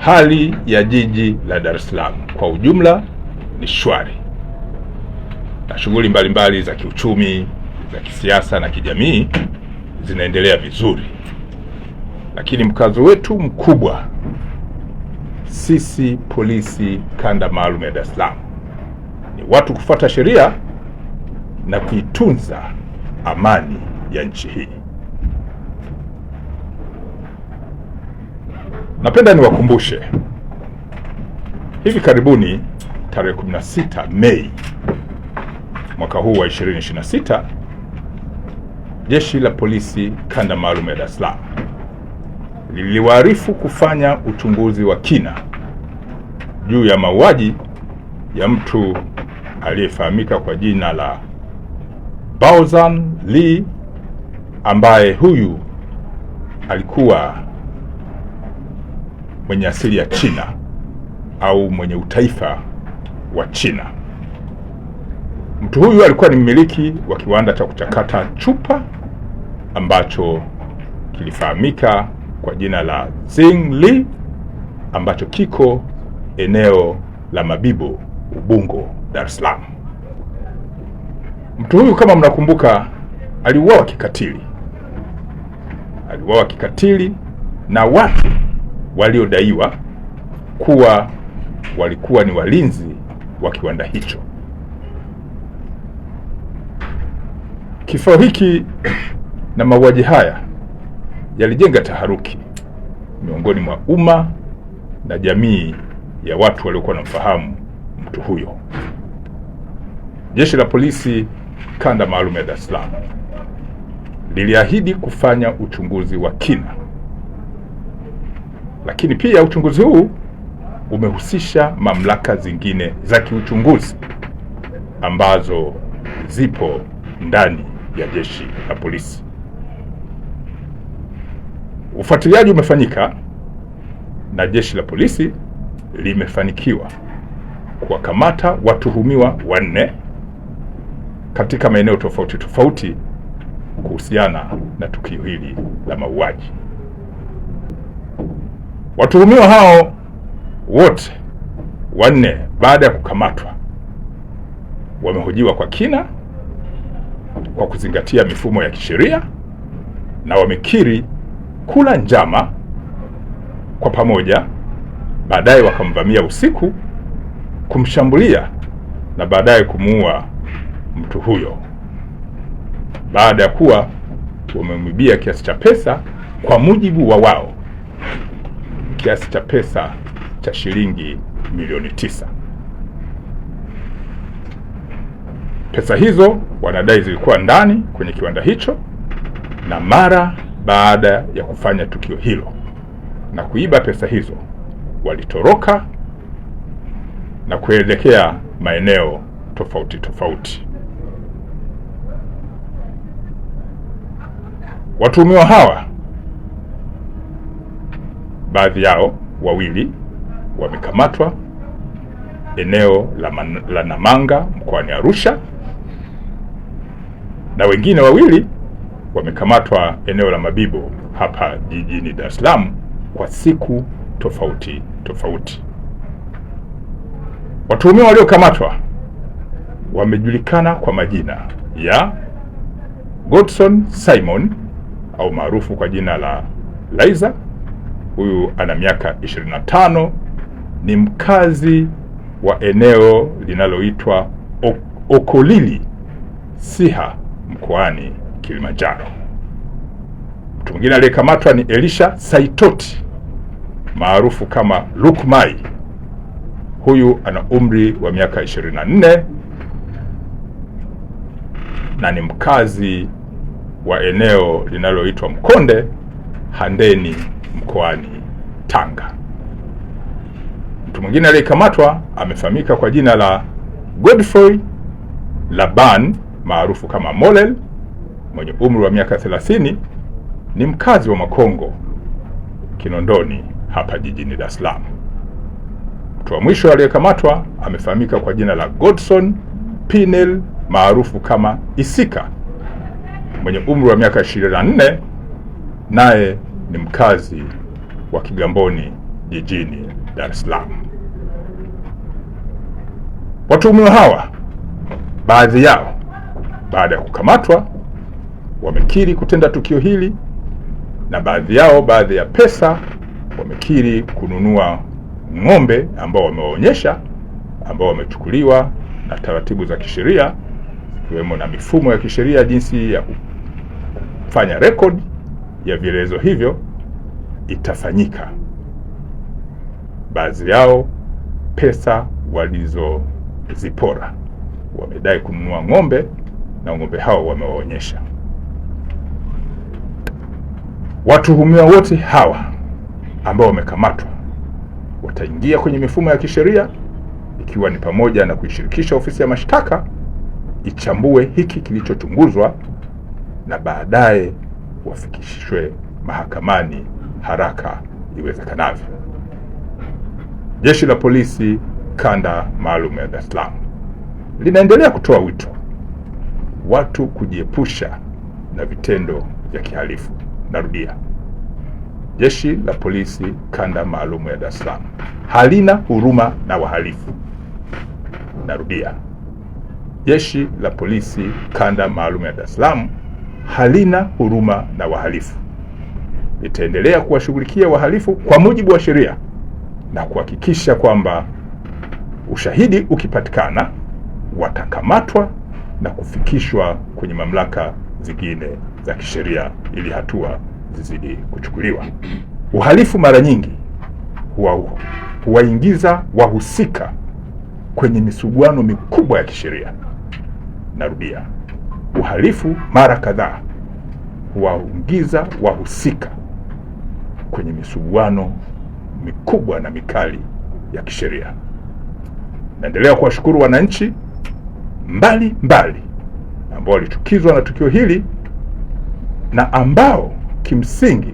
hali ya jiji la Dar es Salaam kwa ujumla ni shwari, na shughuli mbalimbali za kiuchumi, za kisiasa na kijamii zinaendelea vizuri. Lakini mkazo wetu mkubwa sisi polisi kanda maalum ya Dar es Salaam ni watu kufuata sheria na kuitunza amani ya nchi hii. Napenda niwakumbushe, hivi karibuni tarehe 16 Mei mwaka huu wa 2026, Jeshi la Polisi kanda maalum ya Dar es Salaam liliwaarifu kufanya uchunguzi wa kina juu ya mauaji ya mtu aliyefahamika kwa jina la Baozan Lee, ambaye huyu alikuwa mwenye asili ya China au mwenye utaifa wa China. Mtu huyu alikuwa ni mmiliki wa kiwanda cha kuchakata chupa ambacho kilifahamika kwa jina la Zingli, ambacho kiko eneo la Mabibo, Ubungo, Dar es Salaam. Mtu huyu, kama mnakumbuka, aliuawa kikatili na watu waliodaiwa kuwa walikuwa ni walinzi wa kiwanda hicho. Kifo hiki na mauaji haya yalijenga taharuki miongoni mwa umma na jamii ya watu waliokuwa wanamfahamu mtu huyo. Jeshi la Polisi kanda maalum ya Dar es Salaam liliahidi kufanya uchunguzi wa kina, lakini pia uchunguzi huu umehusisha mamlaka zingine za kiuchunguzi ambazo zipo ndani ya Jeshi la Polisi. Ufuatiliaji umefanyika na Jeshi la Polisi limefanikiwa kuwakamata watuhumiwa 4 katika maeneo tofauti tofauti kuhusiana na tukio hili la mauaji. Watuhumiwa hao wote 4 baada ya kukamatwa wamehojiwa kwa kina kwa kuzingatia mifumo ya kisheria, na wamekiri kula njama kwa pamoja, baadaye wakamvamia usiku, kumshambulia na baadaye kumuua mtu huyo, baada ya kuwa wamemwibia kiasi cha pesa, kwa mujibu wa wao, kiasi cha pesa cha shilingi milioni 9. Pesa hizo wanadai zilikuwa ndani kwenye kiwanda hicho, na mara baada ya kufanya tukio hilo na kuiba pesa hizo, walitoroka na kuelekea maeneo tofauti tofauti. Watuhumiwa hawa, baadhi yao 2 wamekamatwa eneo la Namanga mkoani Arusha, na wengine 2 wamekamatwa eneo la Mabibo hapa jijini Dar es Salaam kwa siku tofauti tofauti. Watuhumiwa waliokamatwa wamejulikana kwa majina ya Godson Simon au maarufu kwa jina la Laizer. Huyu ana miaka 25, ni mkazi wa eneo linaloitwa Okolili, Siha, mkoani Kilimanjaro. Mtu mwingine aliyekamatwa ni Elisha Saitoti maarufu kama Lukmai. Huyu ana umri wa miaka 24 na ni mkazi wa eneo linaloitwa Mkonde, Handeni, mkoani Tanga. Mtu mwingine aliyekamatwa amefahamika kwa jina la Godfrey Laban maarufu kama Molel, mwenye umri wa miaka 30, ni mkazi wa Makongo, Kinondoni, hapa jijini Dar es Salaam. Mtu wa mwisho aliyekamatwa amefahamika kwa jina la Godson Pinel maarufu kama Isika, mwenye umri wa miaka 24, naye ni mkazi wa Kigamboni, jijini Dar es Salaam. Watuhumiwa hawa, baadhi yao baada ya kukamatwa wamekiri kutenda tukio hili, na baadhi ya pesa wamekiri kununua ng'ombe ambao wamewaonyesha, ambao wamechukuliwa na taratibu za kisheria, ikiwemo na mifumo ya kisheria jinsi ya kufanya rekodi ya vielezo hivyo itafanyika. Baadhi yao pesa walizozipora wamedai kununua ng'ombe, na ng'ombe hao wamewaonyesha. Watuhumiwa wote hawa ambao wamekamatwa wataingia kwenye mifumo ya kisheria, ikiwa ni pamoja na kuishirikisha ofisi ya mashtaka ichambue hiki kilichochunguzwa, na baadaye wafikishwe mahakamani haraka iwezekanavyo. Jeshi la Polisi Kanda Maalum ya Dar es Salaam linaendelea kutoa wito watu kujiepusha na vitendo vya kihalifu. Narudia, Jeshi la Polisi Kanda Maalum ya Dar es Salaam halina huruma na wahalifu. Narudia, Jeshi la Polisi Kanda Maalum ya Dar es Salaam halina huruma na wahalifu. Litaendelea kuwashughulikia wahalifu kwa mujibu wa sheria na kuhakikisha kwamba ushahidi ukipatikana watakamatwa na kufikishwa kwenye mamlaka zingine za kisheria ili hatua zizidi kuchukuliwa. Uhalifu mara nyingi huwaingiza wahusika kwenye misuguano mikubwa ya kisheria. Narudia, uhalifu mara kadhaa huwaingiza wahusika kwenye misuguano mikubwa na mikali ya kisheria. Naendelea kuwashukuru wananchi mbali ambao walichukizwa na tukio hili na ambao kimsingi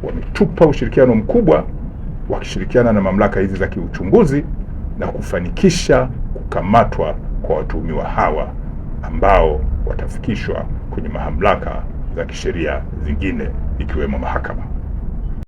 wametupa ushirikiano mkubwa, wakishirikiana na mamlaka hizi za kiuchunguzi na kufanikisha kukamatwa kwa watuhumiwa hawa ambao watafikishwa kwenye mamlaka za kisheria zingine ikiwemo mahakama.